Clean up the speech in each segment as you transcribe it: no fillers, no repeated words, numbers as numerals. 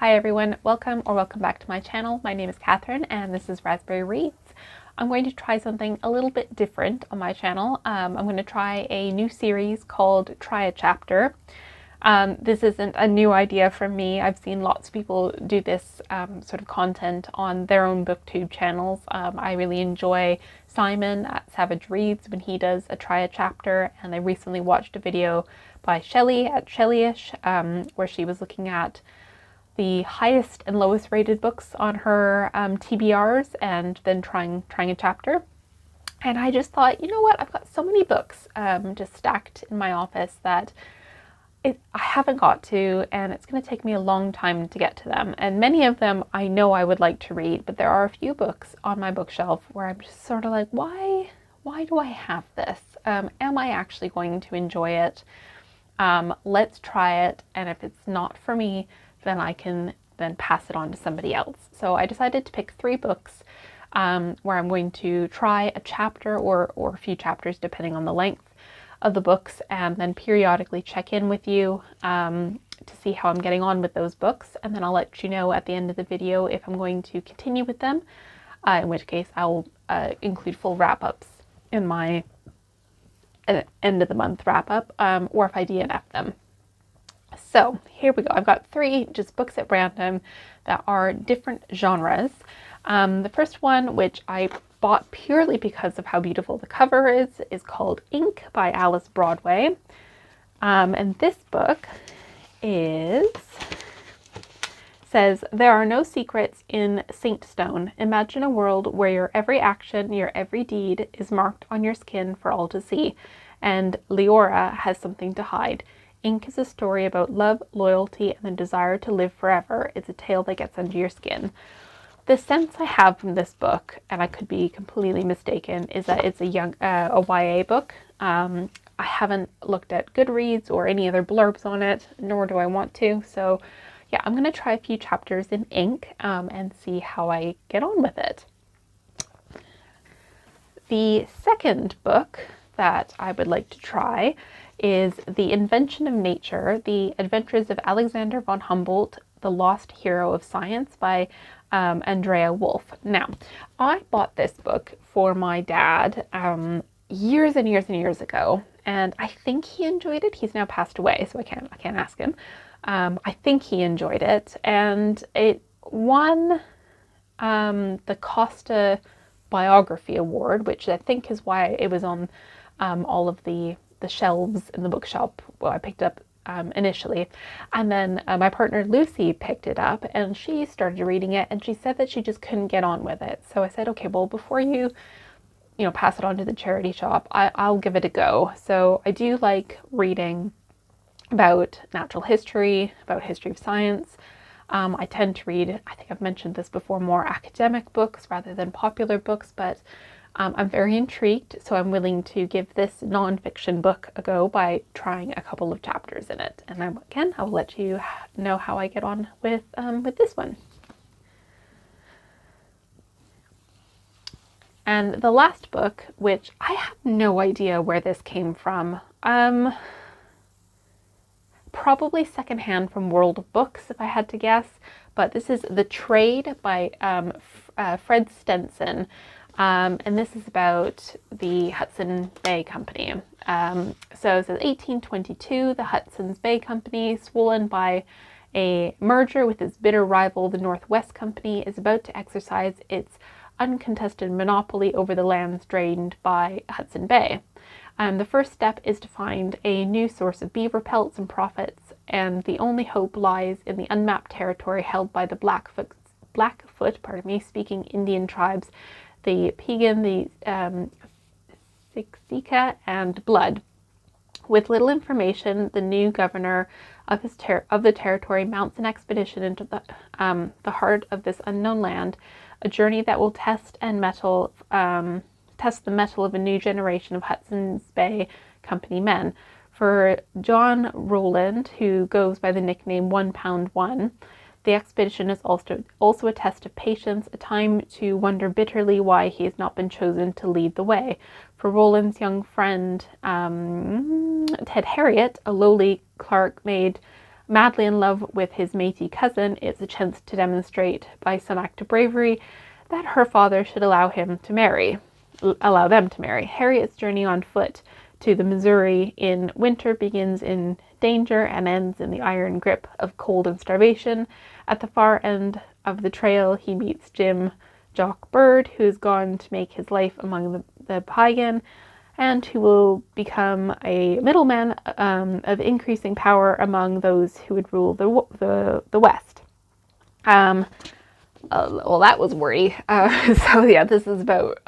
Hi everyone, welcome back to my channel. My name is Catherine and this is Raspberry Reads. I'm going to try something a little bit different on my channel. I'm going to try a new series called Try a Chapter. This isn't a new idea from me. I've seen lots of people do this sort of content on their own booktube channels. I really enjoy Simon at Savage Reads when he does a Try a Chapter, and I recently watched a video by Shelley at Shellyish where she was looking at the highest and lowest rated books on her TBRs and then trying a chapter. And I just thought, you know what, I've got so many books just stacked in my office that I haven't got to, and it's going to take me a long time to get to them. And many of them I know I would like to read, but there are a few books on my bookshelf where I'm just sort of like, why do I have this? Am I actually going to enjoy it? Let's try it, and if it's not for me, then I can then pass it on to somebody else. So I decided to pick 3 books where I'm going to try a chapter or a few chapters depending on the length of the books, and then periodically check in with you to see how I'm getting on with those books, and then I'll let you know at the end of the video if I'm going to continue with them, in which case I'll include full wrap-ups in my end of the month wrap-up, or if I DNF them. So here we go. I've got 3 just books at random that are different genres. The first one, which I bought purely because of how beautiful the cover is called Ink by Alice Broadway. And this book says, there are no secrets in Saint Stone. Imagine a world where your every action, your every deed is marked on your skin for all to see. And Leora has something to hide. Ink is a story about love, loyalty, and the desire to live forever. It's a tale that gets under your skin. The sense I have from this book, and I could be completely mistaken, is that it's a YA book. I haven't looked at Goodreads or any other blurbs on it, nor do I want to. So yeah, I'm going to try a few chapters in Ink and see how I get on with it. The second book that I would like to try is The Invention of Nature, The Adventures of Alexander von Humboldt, the Lost Hero of Science by Andrea Wulf. Now, I bought this book for my dad years and years and years ago, and I think he enjoyed it. He's now passed away, so I can't ask him. I think he enjoyed it, and it won the Costa Biography Award, which I think is why it was on all of the shelves in the bookshop where I picked up initially. And then my partner Lucy picked it up and she started reading it, and she said that she just couldn't get on with it. So I said, okay, well, before you pass it on to the charity shop, I'll give it a go. So I do like reading about natural history, about history of science. I tend to read, I think I've mentioned this before, more academic books rather than popular books, but I'm very intrigued, so I'm willing to give this nonfiction book a go by trying a couple of chapters in it. And again, I'll let you know how I get on with this one. And the last book, which I have no idea where this came from, probably secondhand from World of Books if I had to guess, but this is The Trade by Fred Stenson. And this is about the Hudson Bay Company. So it says 1822, the Hudson's Bay Company, swollen by a merger with its bitter rival, the Northwest Company, is about to exercise its uncontested monopoly over the lands drained by Hudson Bay. The first step is to find a new source of beaver pelts and profits, and the only hope lies in the unmapped territory held by the Blackfoot speaking Indian tribes, the Piegan, the Siksika, and Blood. With little information, the new governor of the territory mounts an expedition into the heart of this unknown land, a journey that will test the mettle of a new generation of Hudson's Bay Company men. For John Rowland, who goes by the nickname 1 Pound 1, the expedition is also a test of patience, a time to wonder bitterly why he has not been chosen to lead the way. For Rowland's young friend, Ted Harriet, a lowly clerk made madly in love with his matey cousin, it's a chance to demonstrate by some act of bravery that her father should allow them to marry. Harriet's journey on foot to the Missouri in winter begins in danger and ends in the iron grip of cold and starvation. At the far end of the trail, he meets Jim Jock Bird, who's gone to make his life among the Piegan, and who will become a middleman of increasing power among those who would rule the West. Well, that was wordy. So yeah, this is about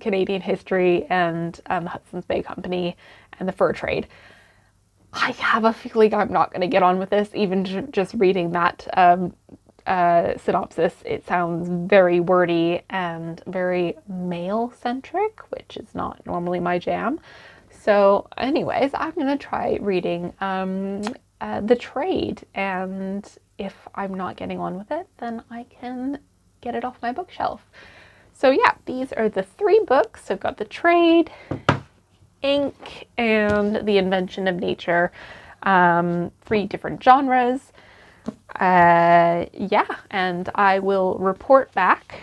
Canadian history and the Hudson's Bay Company and the fur trade. I have a feeling I'm not going to get on with this, even just reading that synopsis. It sounds very wordy and very male-centric, which is not normally my jam. So anyways, I'm going to try reading The Trade, and if I'm not getting on with it, then I can get it off my bookshelf. So yeah, these are the 3 books. So I've got The Trade, Ink, and The Invention of Nature. 3 different genres. Yeah, and I will report back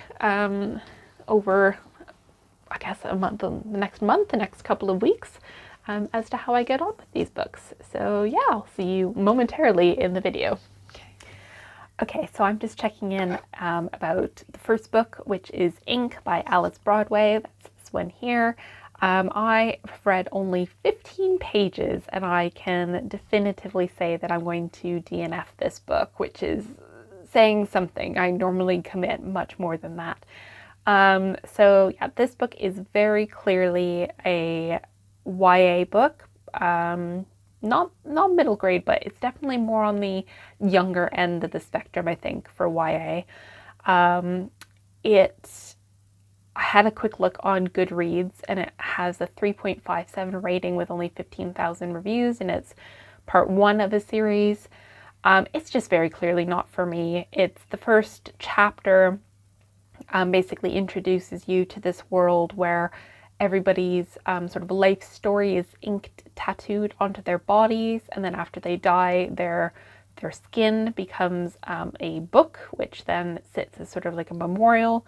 over, I guess, the next couple of weeks, as to how I get on with these books. So yeah, I'll see you momentarily in the video. Okay, so I'm just checking in about the first book, which is Ink by Alice Broadway. That's this one here. I have read only 15 pages, and I can definitively say that I'm going to DNF this book, which is saying something. I normally commit much more than that. So yeah, this book is very clearly a YA book. Not middle grade, but it's definitely more on the younger end of the spectrum, I think, for YA. I had a quick look on Goodreads, and it has a 3.57 rating with only 15,000 reviews, and it's part 1 of a series. It's just very clearly not for me. It's the first chapter basically introduces you to this world where everybody's sort of life story is inked, tattooed onto their bodies, and then after they die, their skin becomes a book, which then sits as sort of like a memorial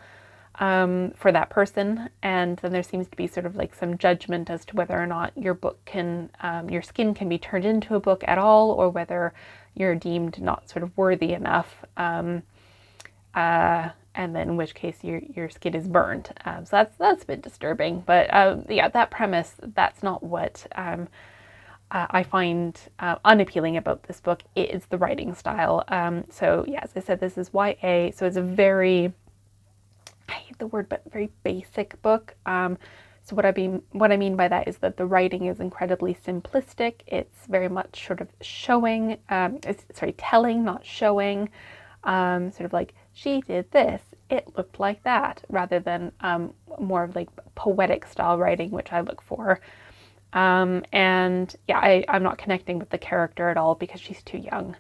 for that person. And then there seems to be sort of like some judgment as to whether or not your book can, your skin can be turned into a book at all, or whether you're deemed not sort of worthy enough. And then in which case your skin is burned. So that's a bit disturbing. But yeah, that premise, that's not what I find unappealing about this book. It is the writing style. So yeah, as I said, this is YA, so it's a very, I hate the word, but very basic book. So what I mean by that is that the writing is incredibly simplistic. It's very much sort of showing, telling, not showing. Sort of like, she did this, it looked like that, rather than more of like poetic style writing, which I look for. And yeah, I'm not connecting with the character at all because she's too young.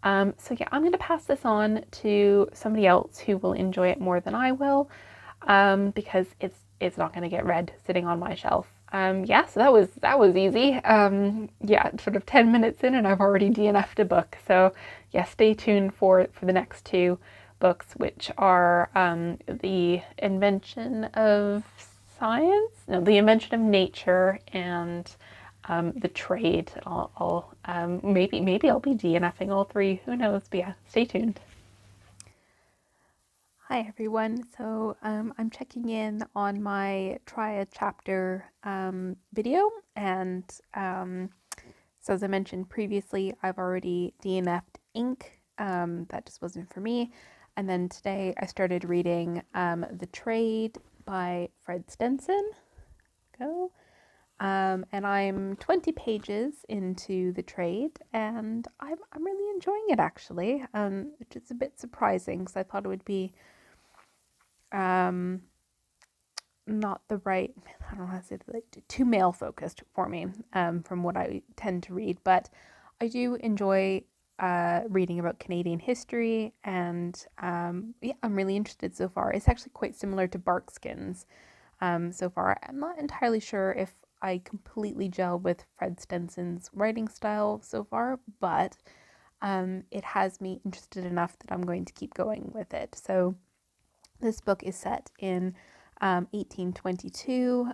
So yeah, I'm going to pass this on to somebody else who will enjoy it more than I will, because it's not going to get read sitting on my shelf. Yeah, so that was easy. Yeah, sort of 10 minutes in and I've already DNF'd a book. So yeah, stay tuned for the next 2 books, which are The Invention of The Invention of Nature, and The Trade. I'll maybe I'll be DNFing all 3. Who knows? But yeah, stay tuned. Hi everyone. So I'm checking in on my try a chapter video, and so as I mentioned previously, I've already DNF'd Ink. That just wasn't for me. And then today I started reading The Trade by Fred Stenson. And I'm 20 pages into The Trade, and I'm really enjoying it actually, which is a bit surprising because I thought it would be not the right, I don't know how to say it, like too male focused for me, from what I tend to read, but I do enjoy reading about Canadian history, and yeah, I'm really interested so far. It's actually quite similar to Barkskins so far. I'm not entirely sure if I completely gel with Fred Stenson's writing style so far, but it has me interested enough that I'm going to keep going with it. So this book is set in 1822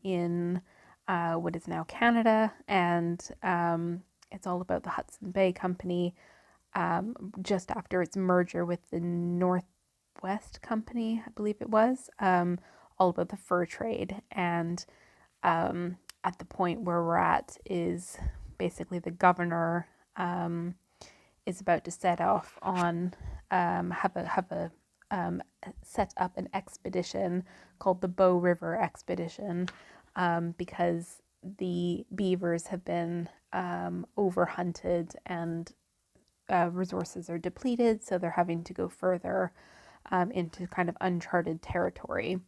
in what is now Canada, and it's all about the Hudson Bay Company just after its merger with the Northwest Company, I believe it was, all about the fur trade. And at the point where we're at is basically the governor is about to set off on set up an expedition called the Bow River Expedition because the beavers have been overhunted and resources are depleted, so they're having to go further into kind of uncharted territory.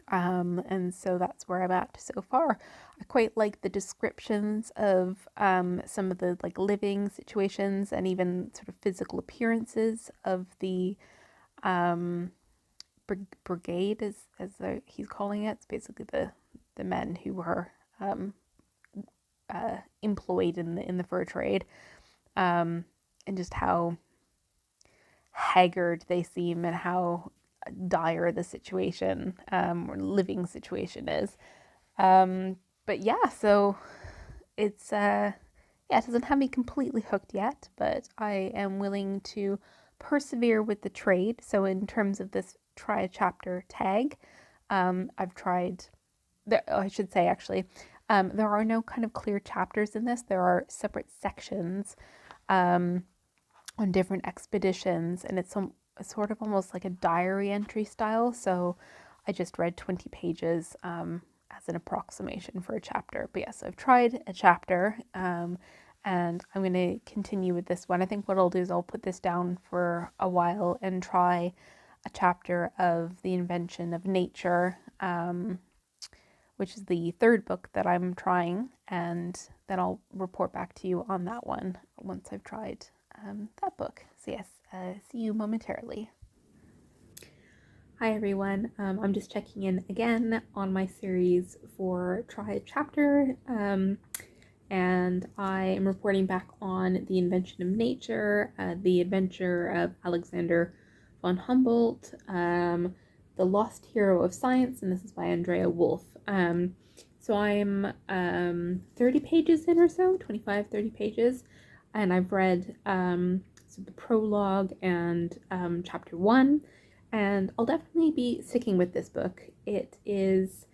And so that's where I'm at so far. I quite like the descriptions of some of the like living situations and even sort of physical appearances of the brigade, as he's calling it. It's basically the men who were employed in the fur trade, and just how haggard they seem and how dire the situation or living situation is. But yeah, so it's yeah, it doesn't have me completely hooked yet, but I am willing to persevere with the trade. So in terms of this try a chapter tag, I've tried I should say actually, there are no kind of clear chapters in this. There are separate sections on different expeditions, and it's sort of almost like a diary entry style. So I just read 20 pages as an approximation for a chapter. But yes, I've tried a chapter, and I'm going to continue with this one. I think what I'll do is I'll put this down for a while and try a chapter of The Invention of Nature, which is the third book that I'm trying, and then I'll report back to you on that one once I've tried that book. So yes, see you momentarily. Hi everyone, I'm just checking in again on my series for Try a Chapter, and I am reporting back on The Invention of Nature, The Adventure of Alexander von Humboldt, The Lost Hero of Science, and this is by Andrea Wulf. So I'm 30 pages in or so, 25, 30 pages, and I've read so the prologue and chapter 1, and I'll definitely be sticking with this book. It is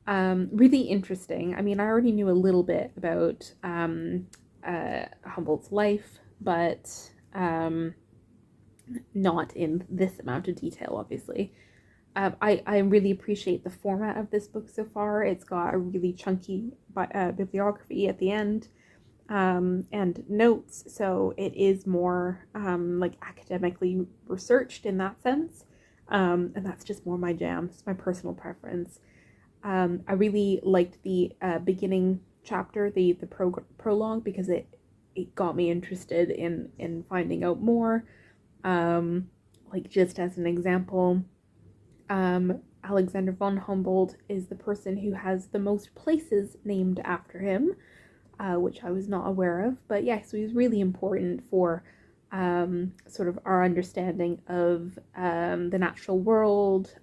really interesting. I mean, I already knew a little bit about Humboldt's life, but not in this amount of detail, obviously. I really appreciate the format of this book so far. It's got a really chunky bibliography at the end, and notes, so it is more like academically researched in that sense, and that's just more my jam. It's my personal preference. I really liked the beginning chapter, the prologue, because it got me interested in finding out more. Like just as an example, Alexander von Humboldt is the person who has the most places named after him, which I was not aware of. But yeah, so he's really important for sort of our understanding of the natural world,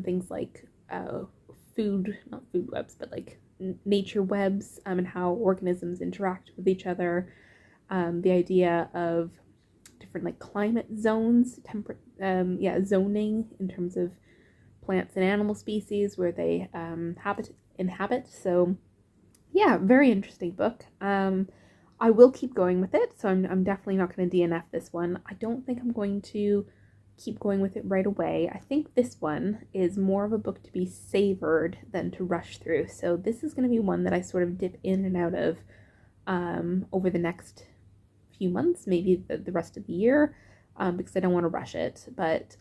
things like not food webs, but like nature webs, and how organisms interact with each other. The idea of different like climate zones, zoning in terms of plants and animal species where they inhabit. So yeah, very interesting book. I will keep going with it, so I'm definitely not going to DNF this one. I don't think I'm going to keep going with it right away. I think this one is more of a book to be savored than to rush through. So this is going to be one that I sort of dip in and out of over the next few months, maybe the rest of the year, because I don't want to rush it. But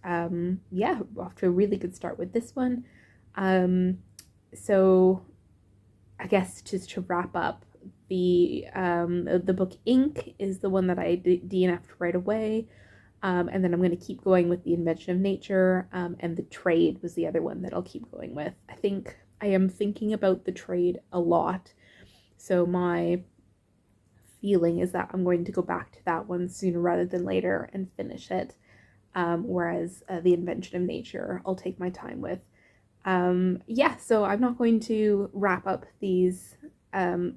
yeah, off to a really good start with this one. So I guess just to wrap up, the book Ink is the one that I DNF'd right away. And then I'm going to keep going with The Invention of Nature, and The Trade was the other one that I'll keep going with. I think I am thinking about The Trade a lot. So my feeling is that I'm going to go back to that one sooner rather than later and finish it. Whereas the Invention of Nature, I'll take my time with. Yeah, so I'm not going to wrap up these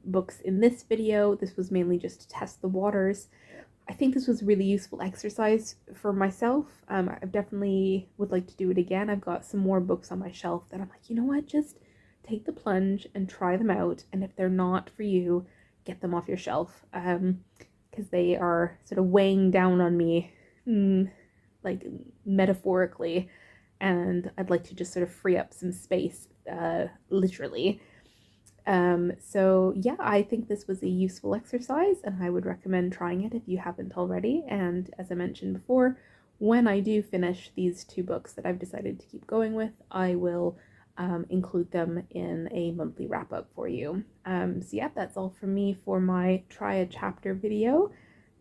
books in this video. This was mainly just to test the waters. I think this was a really useful exercise for myself. I definitely would like to do it again. I've got some more books on my shelf that I'm like, you know what, just take the plunge and try them out. And if they're not for you, get them off your shelf. Because they are sort of weighing down on me, like metaphorically. And I'd like to just sort of free up some space, literally. So yeah, I think this was a useful exercise and I would recommend trying it if you haven't already. And as I mentioned before, when I do finish these two books that I've decided to keep going with, I will include them in a monthly wrap up for you. So yeah, that's all from me for my try a chapter video,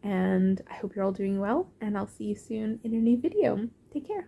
and I hope you're all doing well, and I'll see you soon in a new video. Take care.